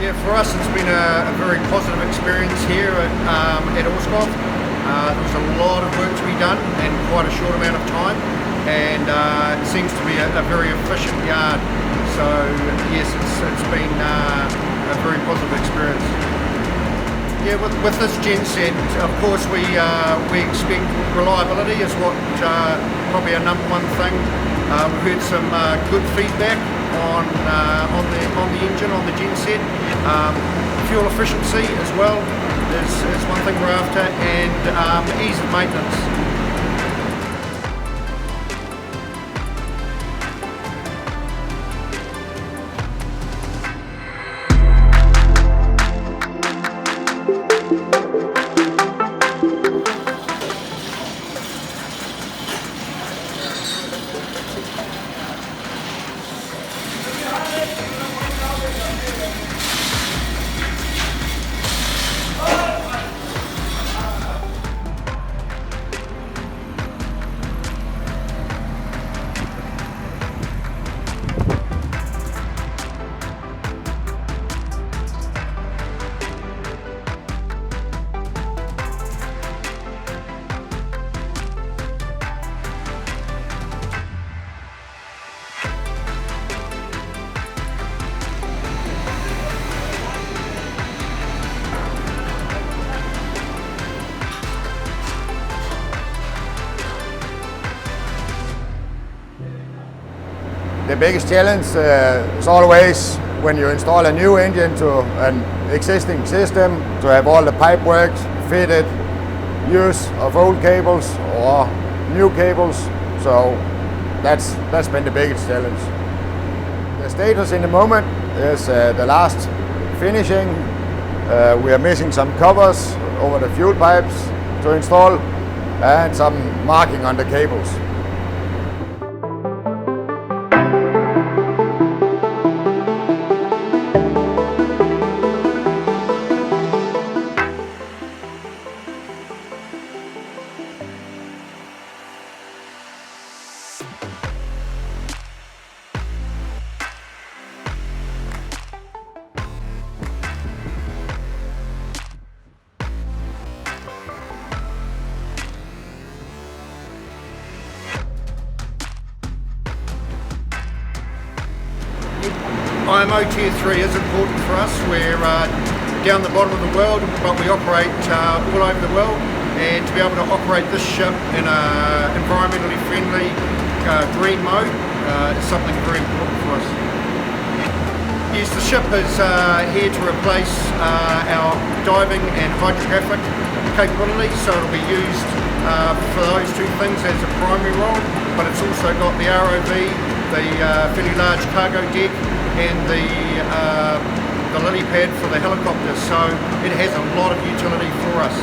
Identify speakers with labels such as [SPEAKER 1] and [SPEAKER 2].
[SPEAKER 1] Yeah, for us it's been a very positive experience here at Orskov. There was a lot of work to be done in quite a short amount of time, and it seems to be a very efficient yard. So yes, it's been a very positive experience. Yeah, with this GenSet, of course we expect reliability is what probably our number one thing. We've heard some good feedback on the engine, on the GenSet. Fuel efficiency as well is one thing we're after, and ease of maintenance.
[SPEAKER 2] The biggest challenge is always when you install a new engine to an existing system, to have all the pipe works fitted, use of old cables or new cables. So that's been the biggest challenge. The status in the moment is the last finishing. We are missing some covers over the fuel pipes to install and some marking on the cables.
[SPEAKER 1] IMO Tier III is important for us. We're down the bottom of the world, but we operate all over the world, and to be able to operate this ship in an environmentally friendly green mode is something very important for us. Yes, the ship is here to replace our diving and hydrographic capabilities, so it'll be used for those two things as a primary role, but it's also got the ROV, the fairly large cargo deck, and the lily pad for the helicopter, so it has a lot of utility for us.